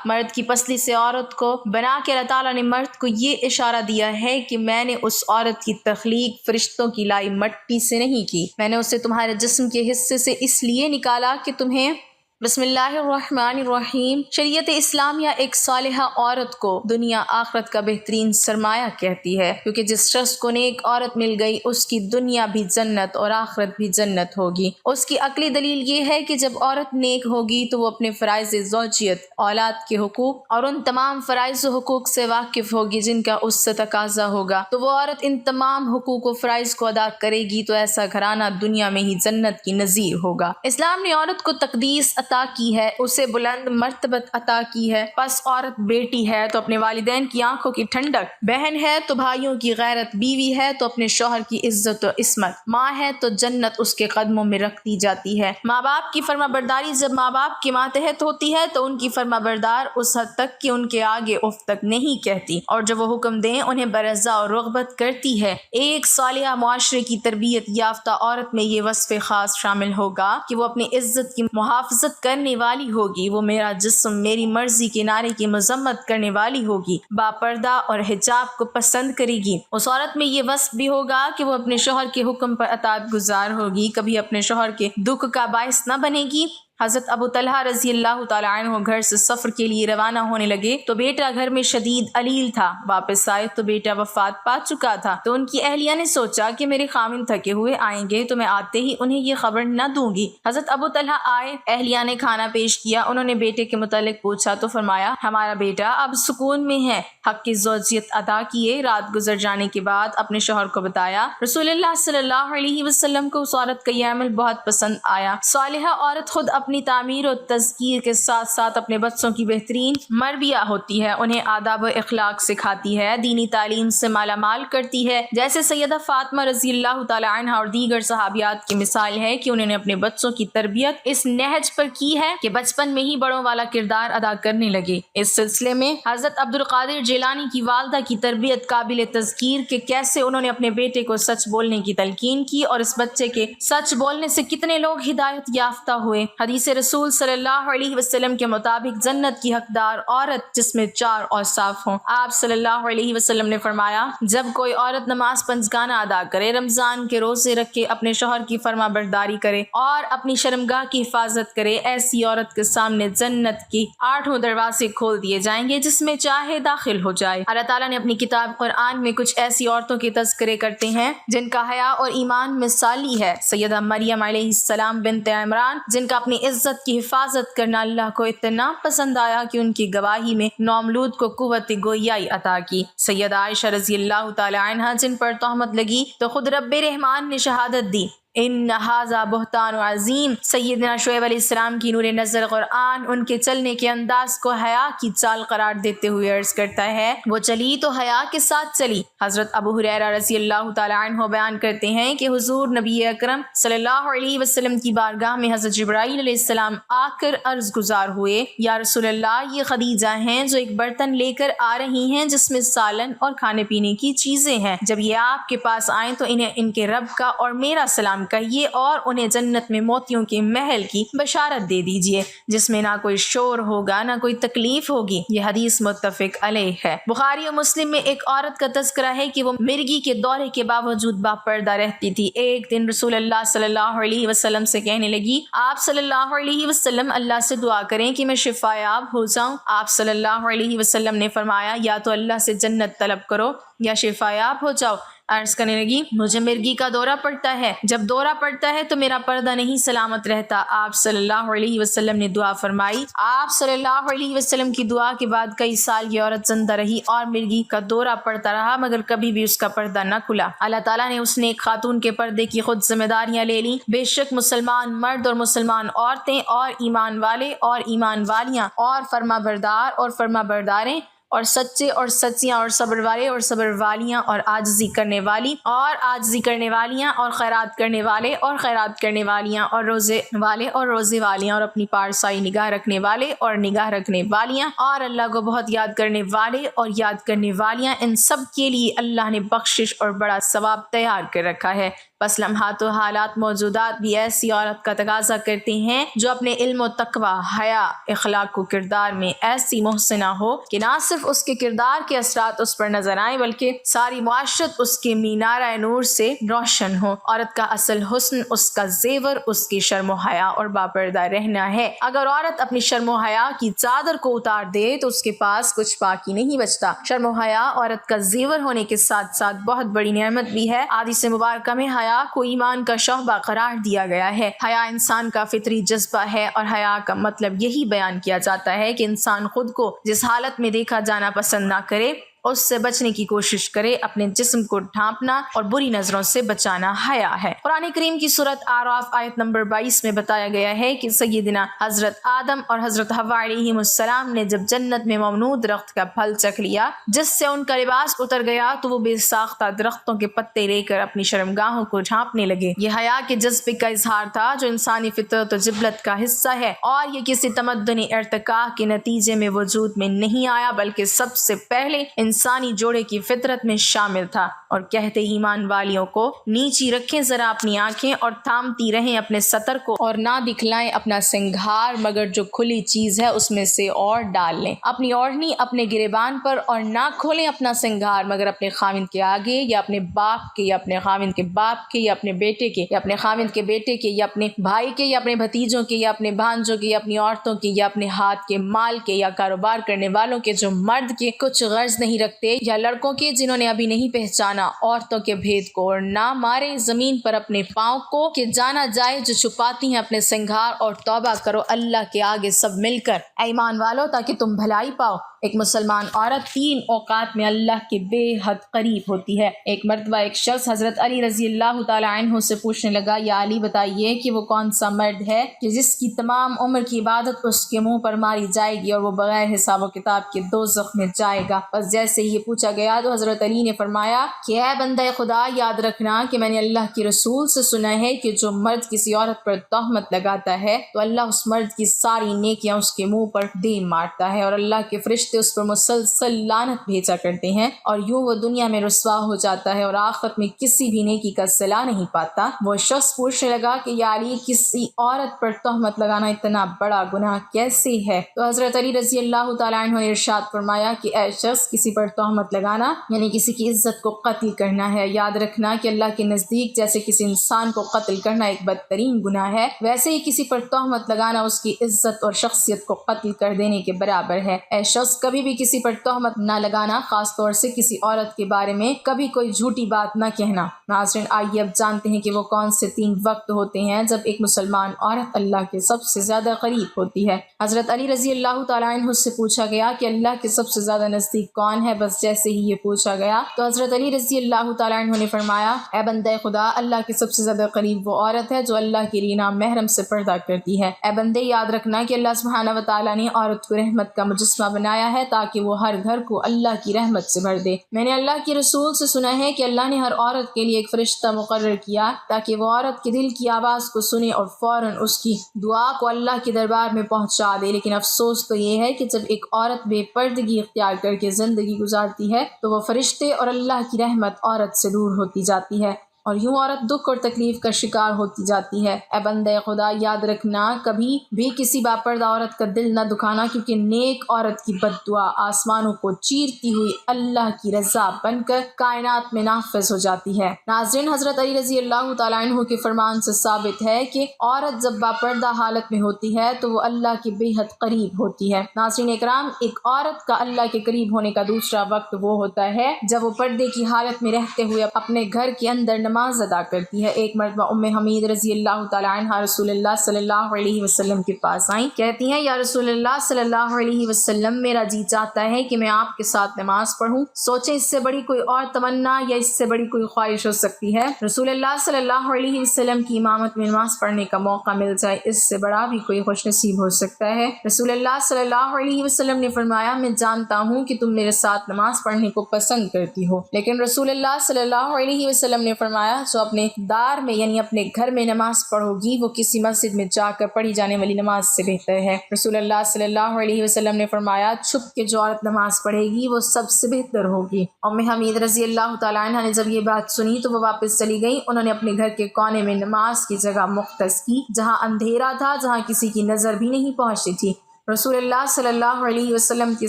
مرد کی پسلی سے عورت کو بنا کے اللہ تعالیٰ نے مرد کو یہ اشارہ دیا ہے کہ میں نے اس عورت کی تخلیق فرشتوں کی لائی مٹی سے نہیں کی، میں نے اسے تمہارے جسم کے حصے سے اس لیے نکالا کہ تمہیں بسم اللہ الرحمن الرحیم شریعت اسلامیہ ایک صالحہ عورت کو دنیا آخرت کا بہترین سرمایہ کہتی ہے، کیونکہ جس شخص کو نیک عورت مل گئی اس کی دنیا بھی جنت اور آخرت بھی جنت ہوگی۔ اس کی عقلی دلیل یہ ہے کہ جب عورت نیک ہوگی تو وہ اپنے فرائض زوجیت، اولاد کے حقوق اور ان تمام فرائض و حقوق سے واقف ہوگی جن کا اس سے تقاضا ہوگا، تو وہ عورت ان تمام حقوق و فرائض کو ادا کرے گی تو ایسا گھرانہ دنیا میں ہی جنت کی نظیر ہوگا۔ اسلام نے عورت کو تقدیس عطا کی ہے، اسے بلند مرتبت عطا کی ہے، پس عورت بیٹی ہے تو اپنے والدین کی آنکھوں کی ٹھنڈک، بہن ہے تو بھائیوں کی غیرت، بیوی ہے تو اپنے شوہر کی عزت و عصمت، ماں ہے تو جنت اس کے قدموں میں رکھ دی جاتی ہے۔ ماں باپ کی فرما برداری جب ماں باپ کے ماتحت ہوتی ہے تو ان کی فرما بردار اس حد تک کہ ان کے آگے اف تک نہیں کہتی، اور جب وہ حکم دیں انہیں برضا اور رغبت کرتی ہے۔ ایک صالحہ معاشرے کی تربیت یافتہ عورت میں یہ وصف خاص شامل ہوگا کہ وہ اپنی عزت کی محافظت کرنے والی ہوگی، وہ میرا جسم میری مرضی کے نعرے کی مذمت کرنے والی ہوگی، باپردہ اور حجاب کو پسند کرے گی۔ اس عورت میں یہ وصف بھی ہوگا کہ وہ اپنے شوہر کے حکم پر اطاعت گزار ہوگی، کبھی اپنے شوہر کے دکھ کا باعث نہ بنے گی۔ حضرت ابو طلحہ رضی اللہ تعالیٰ عنہ گھر سے سفر کے لیے روانہ ہونے لگے تو بیٹا گھر میں شدید علیل تھا، واپس آئے تو بیٹا وفات پا چکا تھا، تو ان کی اہلیہ نے سوچا کہ میرے خاوند تھکے ہوئے آئیں گے تو میں آتے ہی انہیں یہ خبر نہ دوں گی۔ حضرت ابو طلحہ آئے، اہلیہ نے کھانا پیش کیا، انہوں نے بیٹے کے متعلق پوچھا تو فرمایا ہمارا بیٹا اب سکون میں ہے، حق کی زوجیت ادا کیے۔ رات گزر جانے کے بعد اپنے شوہر کو بتایا، رسول اللہ صلی اللہ علیہ وسلم کو اس عورت کا یہ عمل بہت پسند آیا۔ صالحہ عورت خود اپنی تعمیر و تزکیر کے ساتھ ساتھ اپنے بچوں کی بہترین مربیہ ہوتی ہے، انہیں آداب و اخلاق سکھاتی ہے، دینی تعلیم سے مالا مال کرتی ہے، جیسے سیدہ فاطمہ رضی اللہ تعالی عنہا اور دیگر صحابیات کی مثال ہے کہ انہوں نے اپنے بچوں کی تربیت اس نہج پر کی ہے کہ بچپن میں ہی بڑوں والا کردار ادا کرنے لگے۔ اس سلسلے میں حضرت عبد القادر جیلانی کی والدہ کی تربیت قابل تذکیر کہ کیسے انہوں نے اپنے بیٹے کو سچ بولنے کی تلقین کی اور اس بچے کے سچ بولنے سے کتنے لوگ ہدایت یافتہ ہوئے۔ حدیث رسول صلی اللہ علیہ وسلم کے مطابق جنت کی حقدار عورت جس میں 4 اوصاف ہوں۔ آپ صلی اللہ علیہ وسلم نے فرمایا، جب کوئی عورت نماز پنجگانہ ادا کرے، رمضان کے روزے رکھے، اپنے شوہر کی فرما برداری کرے اور اپنی شرمگاہ کی حفاظت کرے، ایسی عورت کے سامنے جنت کی 8 دروازے کھول دیے جائیں گے، جس میں چاہے داخل ہو جائے۔ اللہ تعالیٰ نے اپنی کتاب قرآن میں کچھ ایسی عورتوں کے تذکرے کرتے ہیں جن کا حیا اور ایمان مثالی ہے۔ سیدہ مریم علیہ السلام بنت عمران، جن کا اپنی عزت کی حفاظت کرنا اللہ کو اتنا پسند آیا کہ ان کی گواہی میں نومولود کو قوت گویائی عطا کی۔ سیدہ عائشہ رضی اللہ تعالی عنہا، جن پر تہمت لگی تو خود رب رحمان نے شہادت دی، ان ھذا بہتان عظیم۔ سیدنا شعیب علیہ السلام کی نور نظر قرآن ان کے چلنے کے انداز کو حیا کی چال قرار دیتے ہوئے عرض کرتا ہے، وہ چلی تو حیا کے ساتھ چلی۔ حضرت ابو ہریرہ رضی اللہ تعالی عنہ بیان کرتے ہیں کہ حضور نبی اکرم صلی اللہ علیہ وسلم کی بارگاہ میں حضرت جبرائیل علیہ السلام آ کر عرض گزار ہوئے، یا رسول اللہ، یہ خدیجہ ہیں جو ایک برتن لے کر آ رہی ہیں جس میں سالن اور کھانے پینے کی چیزیں ہیں، جب یہ آپ کے پاس آئیں تو انہیں ان کے رب کا اور میرا سلام کہیے اور انہیں جنت میں موتیوں کے محل کی بشارت دے دیجیے جس میں نہ کوئی شور ہوگا نہ کوئی تکلیف ہوگی۔ یہ حدیث متفق علیہ ہے۔ بخاری و مسلم میں ایک عورت کا تذکرہ ہے کہ وہ مرگی کے دورے کے باوجود باپردہ رہتی تھی۔ ایک دن رسول اللہ صلی اللہ علیہ وسلم سے کہنے لگی، آپ صلی اللہ علیہ وسلم اللہ سے دعا کریں کہ میں شفا یاب ہو جاؤں۔ آپ صلی اللہ علیہ وسلم نے فرمایا، یا تو اللہ سے جنت طلب کرو یا شفا یاب ہو جاؤ۔ عرض کرنے لگی، مجھے مرگی کا دورہ پڑتا ہے، جب دورہ پڑتا ہے تو میرا پردہ نہیں سلامت رہتا۔ آپ صلی اللہ علیہ وسلم نے دعا فرمائی۔ آپ صلی اللہ علیہ وسلم کی دعا کے بعد کئی سال یہ عورت زندہ رہی اور مرگی کا دورہ پڑتا رہا، مگر کبھی بھی اس کا پردہ نہ کھلا۔ اللہ تعالیٰ نے اس نیک خاتون کے پردے کی خود ذمہ داریاں لے لیں۔ بے شک مسلمان مرد اور مسلمان عورتیں اور ایمان والے اور ایمان والیاں اور فرما بردار اور فرما برداریں اور سچے اور سچیاں اور صبر والے اور صبر والیاں اور عاجزی کرنے والی اور عاجزی کرنے والیاں اور خیرات کرنے والے اور خیرات کرنے والیاں اور روزے والے اور روزے والیاں اور اپنی پارسائی نگاہ رکھنے والے اور نگاہ رکھنے والیاں اور اللہ کو بہت یاد کرنے والے اور یاد کرنے والیاں، ان سب کے لیے اللہ نے بخشش اور بڑا ثواب تیار کر رکھا ہے۔ بس لمحات و حالات موجودات بھی ایسی عورت کا تقاضا کرتے ہیں جو اپنے علم و تقوی، حیا، اخلاق و کردار میں ایسی محسنہ ہو کہ نہ صرف اس کے کردار کے اثرات اس پر نظر آئیں بلکہ ساری معاشرت اس کے مینارہ نور سے روشن ہو۔ عورت کا اصل حسن اس کا زیور اس کی شرم و حیا اور باپردہ رہنا ہے۔ اگر عورت اپنی شرم و حیا کی چادر کو اتار دے تو اس کے پاس کچھ باقی نہیں بچتا۔ شرم و حیا عورت کا زیور ہونے کے ساتھ ساتھ بہت بڑی نعمت بھی ہے۔ حدیث مبارکہ میں حیا کو ایمان کا شعبہ قرار دیا گیا ہے۔ حیا انسان کا فطری جذبہ ہے اور حیا کا مطلب یہی بیان کیا جاتا ہے کہ انسان خود کو جس حالت میں دیکھا جانا پسند نہ کرے، اس سے بچنے کی کوشش کرے۔ اپنے جسم کو ڈھانپنا اور بری نظروں سے بچانا حیا ہے۔ قرآن کریم کی سورۃ اعراف آیت نمبر 22 میں بتایا گیا ہے کہ سیدنا حضرت آدم اور حضرت حوا علیہم السلام نے جب جنت میں ممنوع درخت کا پھل چکھ لیا جس سے ان کا لباس اتر گیا تو وہ بے ساختہ درختوں کے پتے لے کر اپنی شرمگاہوں کو ڈھانپنے لگے۔ یہ حیا کے جذبے کا اظہار تھا جو انسانی فطرت و جبلت کا حصہ ہے، اور یہ کسی تمدنی ارتقاء کے نتیجے میں وجود میں نہیں آیا بلکہ سب سے پہلے انسانی جوڑے کی فطرت میں شامل تھا۔ اور کہتے ایمان والیوں کو نیچی رکھیں ذرا اپنی آنکھیں اور تھامتی رہیں اپنے سطر کو، اور نہ دکھلائیں اپنا سنگھار مگر جو کھلی چیز ہے اس میں سے اور ڈال لیں۔ اپنی اوڑھنی اپنے گریبان پر، اور نہ کھولیں اپنا سنگھار مگر اپنے خاوند کے آگے یا اپنے باپ کے یا اپنے خاوند کے باپ کے یا اپنے بیٹے کے یا اپنے خاوند کے بیٹے کے یا اپنے بھائی کے یا اپنے بھتیجوں کے یا اپنے بھانجوں کے یا اپنی عورتوں کے یا اپنے ہاتھ کے مال کے یا کاروبار کرنے والوں کے جو مرد کے کچھ غرض نہیں رکھتے، یا لڑکوں کے جنہوں نے ابھی نہیں پہچانا عورتوں کے بھید کو، اور نہ مارے زمین پر اپنے پاؤں کو کہ جانا جائے جو چھپاتی ہیں اپنے سنگھار، اور توبہ کرو اللہ کے آگے سب مل کر اے ایمان والو تاکہ تم بھلائی پاؤ۔ ایک مسلمان عورت 3 اوقات میں اللہ کے بے حد قریب ہوتی ہے۔ ایک مرتبہ ایک شخص حضرت علی رضی اللہ تعالی عنہ سے پوچھنے لگا، یا علی بتائیے کہ وہ کون سا مرد ہے کہ جس کی تمام عمر کی عبادت اس کے منہ پر ماری جائے گی اور وہ بغیر حساب و کتاب کے دوزخ میں جائے گا؟ بس جیسے ہی یہ پوچھا گیا تو حضرت علی نے فرمایا کہ اے بندہ خدا، یاد رکھنا کہ میں نے اللہ کے رسول سے سنا ہے کہ جو مرد کسی عورت پر تہمت لگاتا ہے تو اللہ اس مرد کی ساری نیکیاں اس کے منہ پر دے مارتا ہے، اور اللہ کے فرشتے اس پر مسلسل لعنت بھیجا کرتے ہیں، اور یوں وہ دنیا میں رسوا ہو جاتا ہے اور آخرت میں کسی بھی نیکی کا صلہ نہیں پاتا۔ وہ شخص پوچھنے لگا کہ یا علی، کسی عورت پر تہمت لگانا اتنا بڑا گناہ کیسے ہے؟ تو حضرت علی رضی اللہ تعالیٰ عنہ نے ارشاد فرمایا کہ اے شخص، کسی پر تہمت لگانا یعنی کسی کی عزت کو قتل کرنا ہے۔ یاد رکھنا کہ اللہ کے نزدیک جیسے کسی انسان کو قتل کرنا ایک بدترین گناہ ہے، ویسے ہی کسی پر تہمت لگانا اس کی عزت اور شخصیت کو قتل کر دینے کے برابر ہے۔ اے شخص، کبھی بھی کسی پر تہمت نہ لگانا، خاص طور سے کسی عورت کے بارے میں کبھی کوئی جھوٹی بات نہ کہنا۔ ناظرین، آئیے اب جانتے ہیں کہ وہ کون سے 3 وقت ہوتے ہیں جب ایک مسلمان عورت اللہ کے سب سے زیادہ قریب ہوتی ہے۔ حضرت علی رضی اللہ تعالیٰ عنہ سے پوچھا گیا کہ اللہ کے سب سے زیادہ نزدیک کون ہے؟ بس جیسے ہی یہ پوچھا گیا تو حضرت علی رضی اللہ تعالیٰ عنہ نے فرمایا، اے بندہ خدا، اللہ کے سب سے زیادہ قریب وہ عورت ہے جو اللہ کے لیے نامحرم سے پردہ کرتی ہے۔ اے بندے، یاد رکھنا کہ اللہ سبحانہ و تعالیٰ نے عورت کو رحمت کا مجسمہ بنایا ہے تاکہ وہ ہر گھر کو اللہ کی رحمت سے بھر دے۔ میں نے اللہ کے رسول سے سنا ہے کہ اللہ نے ہر عورت کے لیے ایک فرشتہ مقرر کیا تاکہ وہ عورت کے دل کی آواز کو سنے اور فوراً اس کی دعا کو اللہ کے دربار میں پہنچا دے۔ لیکن افسوس تو یہ ہے کہ جب ایک عورت بے پردگی اختیار کر کے زندگی گزارتی ہے تو وہ فرشتے اور اللہ کی رحمت عورت سے دور ہوتی جاتی ہے، اور یوں عورت دکھ اور تکلیف کا شکار ہوتی جاتی ہے۔ اے بندہ خدا، یاد رکھنا کبھی بھی کسی باپردہ عورت کا دل نہ دکھانا، کیونکہ نیک عورت کی بد دعا آسمانوں کو چیرتی ہوئی اللہ کی رضا بن کر کائنات میں نافذ ہو جاتی ہے۔ ناظرین، حضرت علی رضی اللہ تعالیٰ عنہ کے فرمان سے ثابت ہے کہ عورت جب باپردہ حالت میں ہوتی ہے تو وہ اللہ کے بے حد قریب ہوتی ہے۔ ناظرین اکرام، ایک عورت کا اللہ کے قریب ہونے کا دوسرا وقت وہ ہوتا ہے جب وہ پردے کی حالت میں رہتے ہوئے اپنے گھر کے اندر نماز ادا کرتی ہے۔ ایک مرتبہ ام حمید رضی اللہ تعالی عنہ رسول اللہ صلی اللہ علیہ وسلم کے پاس آئیں، کہتی ہیں یا رسول اللہ صلی اللہ علیہ وسلم، میرا جی چاہتا ہے کہ میں آپ کے ساتھ نماز پڑھوں، سوچیں اس سے بڑی کوئی اور تمنا یا اس سے بڑی کوئی خواہش ہو سکتی ہے؟ رسول اللہ صلی اللہ علیہ وسلم کی امامت میں نماز پڑھنے کا موقع مل جائے، اس سے بڑا بھی کوئی خوش نصیب ہو سکتا ہے؟ رسول اللہ صلی اللہ علیہ وسلم نے فرمایا میں جانتا ہوں کہ تم میرے ساتھ نماز پڑھنے کو پسند کرتی ہو، لیکن رسول اللہ صلی اللہ علیہ وسلم نے فرمایا جو اپنے دار میں یعنی اپنے گھر میں نماز پڑھو گی وہ کسی مسجد میں جا کر پڑھی جانے والی نماز سے بہتر ہے۔ رسول اللہ صلی اللہ علیہ وسلم نے فرمایا چھپ کے جو عورت نماز پڑھے گی وہ سب سے بہتر ہوگی۔ ام حمید رضی اللہ تعالیٰ عنہ نے جب یہ بات سنی تو وہ واپس چلی گئی۔ انہوں نے اپنے گھر کے کونے میں نماز کی جگہ مختص کی جہاں اندھیرا تھا، جہاں کسی کی نظر بھی نہیں پہنچتی تھی۔ رسول اللہ صلی اللہ علیہ وسلم کی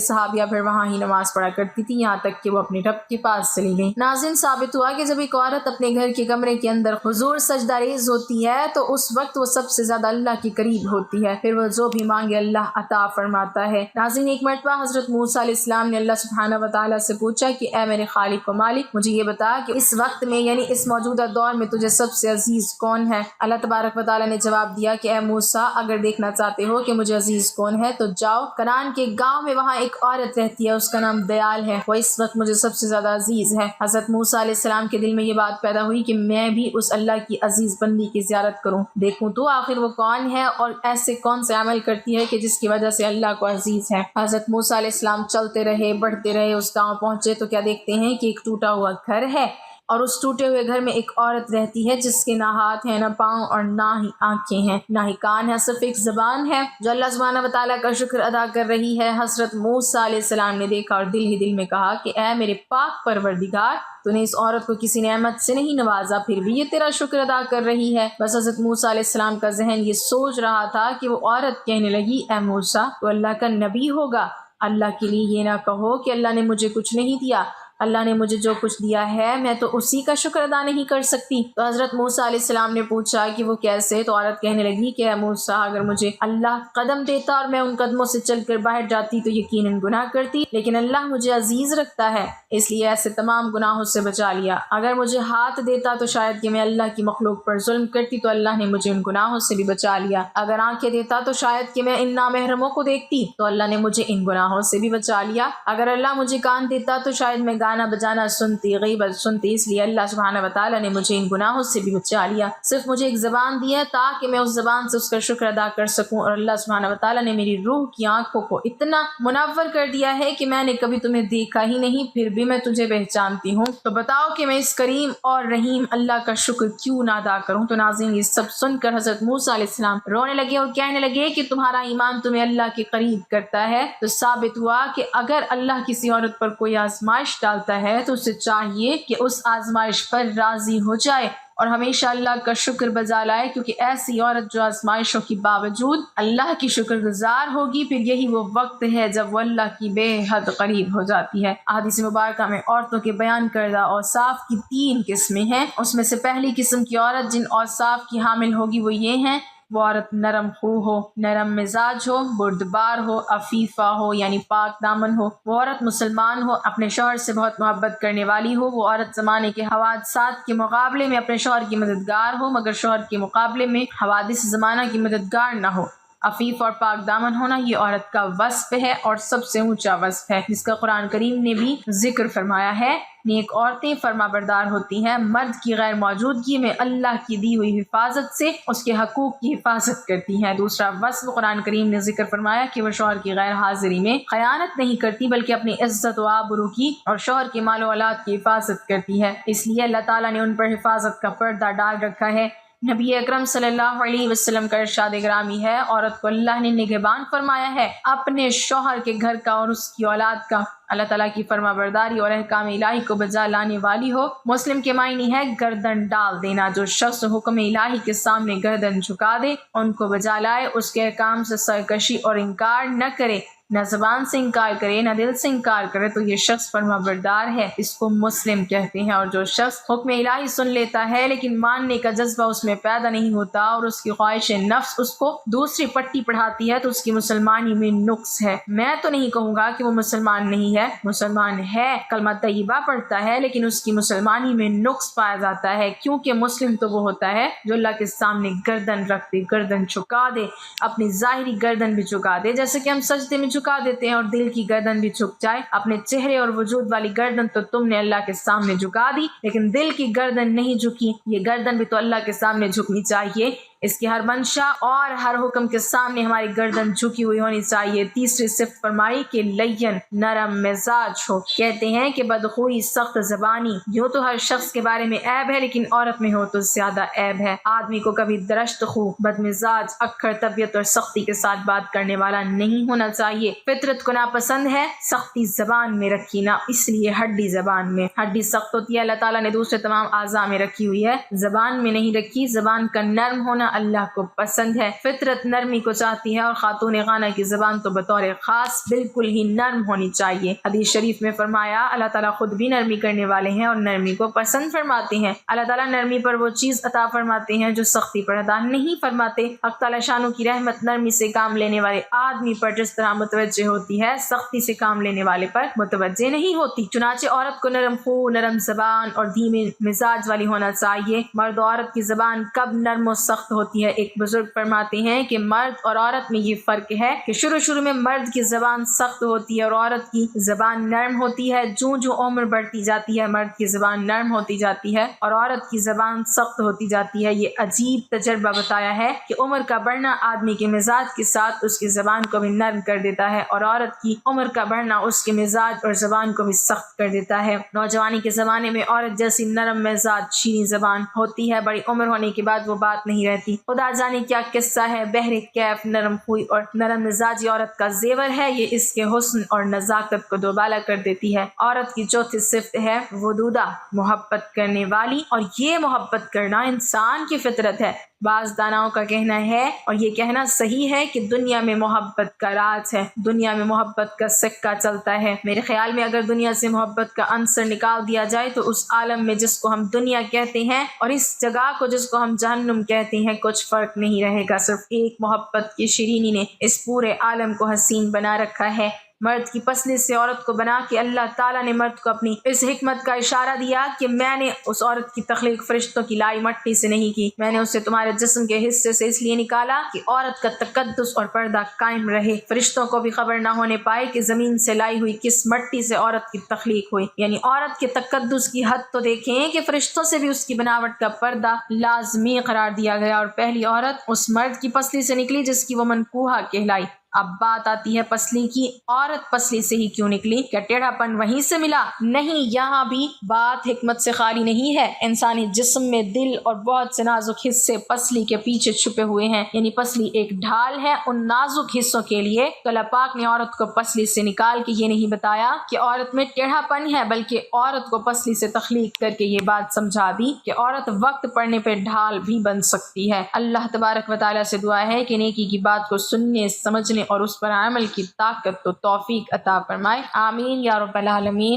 صحابیہ پھر وہاں ہی نماز پڑھا کرتی تھی یہاں تک کہ وہ اپنے رب کے پاس چلی گئیں۔ ناظرین، ثابت ہوا کہ جب ایک عورت اپنے گھر کے کمرے کے اندر حضور سجدہ ریز ہوتی ہے تو اس وقت وہ سب سے زیادہ اللہ کے قریب ہوتی ہے، پھر وہ جو بھی مانگے اللہ عطا فرماتا ہے۔ ناظرین، ایک مرتبہ حضرت موسیٰ علیہ السلام نے اللہ سبحانہ و تعالیٰ سے پوچھا کہ اے میرے خالق و مالک، مجھے یہ بتا کہ اس وقت میں یعنی اس موجودہ دور میں تجھے سب سے عزیز کون ہے؟ اللہ تبارک و تعالیٰ نے جواب دیا کہ اے موسیٰ، اگر دیکھنا چاہتے ہو کہ مجھے عزیز کون ہے تو جاؤ کنعان کے گاؤں میں، وہاں ایک عورت رہتی ہے، اس کا نام دیال ہے، وہ اس وقت مجھے سب سے زیادہ عزیز ہے۔ حضرت موسیٰ علیہ السلام کے دل میں یہ بات پیدا ہوئی کہ میں بھی اس اللہ کی عزیز بندی کی زیارت کروں، دیکھوں تو آخر وہ کون ہے اور ایسے کون سے عمل کرتی ہے کہ جس کی وجہ سے اللہ کو عزیز ہے۔ حضرت موسیٰ علیہ السلام چلتے رہے، بڑھتے رہے، اس گاؤں پہنچے تو کیا دیکھتے ہیں کہ ایک ٹوٹا ہوا گھر ہے اور اس ٹوٹے ہوئے گھر میں ایک عورت رہتی ہے جس کے نہ ہاتھ ہیں، نہ پاؤں اور نہ ہی آنکھیں ہیں، نہ ہی کان ہے، صرف ایک زبان ہے جو اللہ سبحانہ و تعالیٰ کا شکر ادا کر رہی ہے۔ حضرت موسیٰ علیہ السلام نے دیکھا اور دل ہی دل میں کہا کہ اے میرے پاک پروردگار، تو نے اس عورت کو کسی نعمت سے نہیں نوازا، پھر بھی یہ تیرا شکر ادا کر رہی ہے۔ بس حضرت موسیٰ علیہ السلام کا ذہن یہ سوچ رہا تھا کہ وہ عورت کہنے لگی اے موسیٰ، تو اللہ کا نبی ہوگا، اللہ کے لیے یہ نہ کہو کہ اللہ نے مجھے کچھ نہیں دیا، اللہ نے مجھے جو کچھ دیا ہے میں تو اسی کا شکر ادا نہیں کر سکتی۔ تو حضرت موسیٰ علیہ السلام نے پوچھا کہ وہ کیسے؟ تو عورت کہنے لگی کہ اے موسیٰ، اگر مجھے اللہ قدم دیتا اور میں ان قدموں سے چل کر باہر جاتی تو یقیناً گناہ کرتی، لیکن اللہ مجھے عزیز رکھتا ہے اس لیے ایسے تمام گناہوں سے بچا لیا۔ اگر مجھے ہاتھ دیتا تو شاید کہ میں اللہ کی مخلوق پر ظلم کرتی، تو اللہ نے مجھے ان گناہوں سے بھی بچا لیا۔ اگر آنکھیں دیتا تو شاید کہ میں ان نامحرموں کو دیکھتی، تو اللہ نے مجھے ان گناہوں سے بھی بچا لیا۔ اگر اللہ مجھے کان دیتا تو شاید میں گانا بجانا سنتی، غیبت سنتی، اس لیے اللہ سبحانہ و تعالیٰ نے مجھے ان گناہوں سے بھی بچا لیا۔ صرف مجھے ایک زبان دی ہے تاکہ میں اس زبان سے اس کا شکر ادا کر سکوں، اور اللہ سبحانہ و تعالیٰ نے میری روح کی آنکھوں کو اتنا منور کر دیا ہے کہ میں نے کبھی تمہیں دیکھا ہی نہیں، پھر بھی میں تجھے پہچانتی ہوں۔ تو بتاؤ کہ میں اس کریم اور رحیم اللہ کا شکر کیوں نہ ادا کروں؟ تو ناظرین، یہ سب سن کر حضرت موسیٰ علیہ السلام رونے لگے اور کہنے لگے کہ تمہارا ایمان تمہیں اللہ کے قریب کرتا ہے۔ تو ثابت ہوا کہ اگر اللہ کسی عورت پر کوئی آزمائش ڈالتا ہے تو اسے چاہیے کہ اس آزمائش پر راضی ہو جائے اور ہمیشہ اللہ کا شکر بجا لائے، کیونکہ ایسی عورت جو آزمائشوں کے باوجود اللہ کی شکر گزار ہوگی، پھر یہی وہ وقت ہے جب وہ اللہ کی بے حد قریب ہو جاتی ہے۔ احادیث مبارکہ میں عورتوں کے بیان کردہ اوصاف کی 3 قسمیں ہیں۔ اس میں سے پہلی قسم کی عورت جن اوصاف کی حامل ہوگی وہ یہ ہیں: وہ عورت نرم خو ہو، نرم مزاج ہو، بردبار ہو، عفیفہ ہو یعنی پاک دامن ہو، وہ عورت مسلمان ہو، اپنے شوہر سے بہت محبت کرنے والی ہو، وہ عورت زمانے کے حوادثات کے مقابلے میں اپنے شوہر کی مددگار ہو مگر شوہر کے مقابلے میں حوادث زمانہ کی مددگار نہ ہو۔ عفیف اور پاک دامن ہونا یہ عورت کا وصف ہے اور سب سے اونچا وصف ہے، جس کا قرآن کریم نے بھی ذکر فرمایا ہے۔ نیک عورتیں فرما بردار ہوتی ہیں، مرد کی غیر موجودگی میں اللہ کی دی ہوئی حفاظت سے اس کے حقوق کی حفاظت کرتی ہیں۔ دوسرا وصف قرآن کریم نے ذکر فرمایا کہ وہ شوہر کی غیر حاضری میں خیانت نہیں کرتی بلکہ اپنی عزت و آبرو کی اور شوہر کے مال و اولاد کی حفاظت کرتی ہے، اس لیے اللہ تعالیٰ نے ان پر حفاظت کا پردہ ڈال رکھا ہے۔ نبی اکرم صلی اللہ علیہ وسلم کا ارشاد گرامی ہے، عورت کو اللہ نے نگہبان فرمایا ہے اپنے شوہر کے گھر کا اور اس کی اولاد کا۔ اللہ تعالیٰ کی فرما برداری اور احکام الہی کو بجا لانے والی ہو۔ مسلم کے معنی ہے گردن ڈال دینا، جو شخص حکم الہی کے سامنے گردن جھکا دے، ان کو بجا لائے، اس کے احکام سے سرکشی اور انکار نہ کرے، نہ زبان سے انکار کرے نہ دل سے انکار کرے تو یہ شخص فرمانبردار ہے، اس کو مسلم کہتے ہیں۔ اور جو شخص حکم الہی سن لیتا ہے لیکن ماننے کا جذبہ اس میں پیدا نہیں ہوتا اور اس کی خواہش نفس اس کو دوسری پٹی پڑھاتی ہے تو اس کی مسلمانی میں نقص ہے۔ میں تو نہیں کہوں گا کہ وہ مسلمان نہیں ہے، مسلمان ہے، کلمہ طیبہ پڑھتا ہے، لیکن اس کی مسلمانی میں نقص پایا جاتا ہے، کیونکہ مسلم تو وہ ہوتا ہے جو اللہ کے سامنے گردن رکھ دے، گردن جھکا دے، اپنی ظاہری گردن بھی جھکا دے، جیسے کہ ہم سجدے میں جھکا دیتے ہیں، اور دل کی گردن بھی جھک جائے۔ اپنے چہرے اور وجود والی گردن تو تم نے اللہ کے سامنے جھکا دی، لیکن دل کی گردن نہیں جھکی۔ یہ گردن بھی تو اللہ کے سامنے جھکنی چاہیے، اس کی ہر منشا اور ہر حکم کے سامنے ہماری گردن جھکی ہوئی ہونی چاہیے۔ تیسری صفت فرمائی کہ لین، نرم مزاج ہو۔ کہتے ہیں کہ بدخوئی، سخت زبانی، یوں تو ہر شخص کے بارے میں عیب ہے، لیکن عورت میں ہو تو زیادہ عیب ہے۔ آدمی کو کبھی درشت خو، بد مزاج، اکھڑ طبیعت اور سختی کے ساتھ بات کرنے والا نہیں ہونا چاہیے۔ فطرت کو ناپسند ہے سختی زبان میں رکھی، نہ اس لیے ہڈی زبان میں۔ ہڈی سخت ہوتی ہے، اللہ تعالیٰ نے دوسرے تمام اعضاء میں رکھی ہوئی ہے، زبان میں نہیں رکھی۔ زبان کا نرم ہونا اللہ کو پسند ہے، فطرت نرمی کو چاہتی ہے، اور خاتون خانہ کی زبان تو بطور خاص بالکل ہی نرم ہونی چاہیے۔ حدیث شریف میں فرمایا اللہ تعالیٰ خود بھی نرمی کرنے والے ہیں اور نرمی کو پسند فرماتے ہیں۔ اللہ تعالیٰ نرمی پر وہ چیز عطا فرماتے ہیں جو سختی پر عطا نہیں فرماتے۔ حق تعالیٰ شانو کی رحمت نرمی سے کام لینے والے آدمی پر جس طرح متوجہ ہوتی ہے، سختی سے کام لینے والے پر متوجہ نہیں ہوتی۔ چنانچہ عورت کو نرم خو، نرم زبان اور دھیمے مزاج والی ہونا چاہیے۔ مرد و عورت کی زبان کب نرم و سخت ہوتی ہے؟ ایک بزرگ فرماتے ہیں کہ مرد اور عورت میں یہ فرق ہے کہ شروع میں مرد کی زبان سخت ہوتی ہے اور عورت کی زبان نرم ہوتی ہے۔ جو عمر بڑھتی جاتی ہے مرد کی زبان نرم ہوتی جاتی ہے اور عورت کی زبان سخت ہوتی جاتی ہے۔ یہ عجیب تجربہ بتایا ہے کہ عمر کا بڑھنا آدمی کے مزاج کے ساتھ اس کی زبان کو بھی نرم کر دیتا ہے، اور عورت کی عمر کا بڑھنا اس کے مزاج اور زبان کو بھی سخت کر دیتا ہے۔ نوجوانی کے زمانے میں عورت جیسی نرم مزاج، شیریں زبان ہوتی ہے، بڑی عمر ہونے کے بعد وہ بات نہیں رہتی۔ خدا جانے کیا قصہ ہے۔ بہر کیف نرم خوئی اور نرم مزاجی عورت کا زیور ہے، یہ اس کے حسن اور نزاکت کو دوبالا کر دیتی ہے۔ عورت کی چوتھی صفت ہے ودودہ، محبت کرنے والی، اور یہ محبت کرنا انسان کی فطرت ہے۔ بعض داناؤں کا کہنا ہے، اور یہ کہنا صحیح ہے، کہ دنیا میں محبت کا راج ہے، دنیا میں محبت کا سکہ چلتا ہے۔ میرے خیال میں اگر دنیا سے محبت کا عنصر نکال دیا جائے تو اس عالم میں جس کو ہم دنیا کہتے ہیں اور اس جگہ کو جس کو ہم جہنم کہتے ہیں کچھ فرق نہیں رہے گا۔ صرف ایک محبت کی شیرینی نے اس پورے عالم کو حسین بنا رکھا ہے۔ مرد کی پسلی سے عورت کو بنا کے اللہ تعالیٰ نے مرد کو اپنی اس حکمت کا اشارہ دیا کہ میں نے اس عورت کی تخلیق فرشتوں کی لائی مٹی سے نہیں کی، میں نے اسے تمہارے جسم کے حصے سے اس لیے نکالا کہ عورت کا تقدس اور پردہ قائم رہے، فرشتوں کو بھی خبر نہ ہونے پائے کہ زمین سے لائی ہوئی کس مٹی سے عورت کی تخلیق ہوئی۔ یعنی عورت کے تقدس کی حد تو دیکھیں کہ فرشتوں سے بھی اس کی بناوٹ کا پردہ لازمی قرار دیا گیا، اور پہلی عورت اس مرد کی پسلی سے نکلی جس کی وہ منکوحہ کہلائی۔ اب بات آتی ہے پسلی کی، عورت پسلی سے ہی کیوں نکلی؟ کیا ٹیڑھا پن وہیں سے ملا؟ نہیں، یہاں بھی بات حکمت سے خالی نہیں ہے۔ انسانی جسم میں دل اور بہت سے نازک حصے پسلی کے پیچھے چھپے ہوئے ہیں، یعنی پسلی ایک ڈھال ہے ان نازک حصوں کے لیے۔ تو اللہ پاک نے عورت کو پسلی سے نکال کے یہ نہیں بتایا کہ عورت میں ٹیڑھا پن ہے، بلکہ عورت کو پسلی سے تخلیق کر کے یہ بات سمجھا دی کہ عورت وقت پڑنے پہ ڈھال بھی بن سکتی ہے۔ اللہ تبارک و تعالیٰ سے دعا ہے کہ نیکی کی بات کو سننے، سمجھنے اور اس پر عمل کی طاقت و توفیق عطا فرمائے۔ آمین یا رب العالمین۔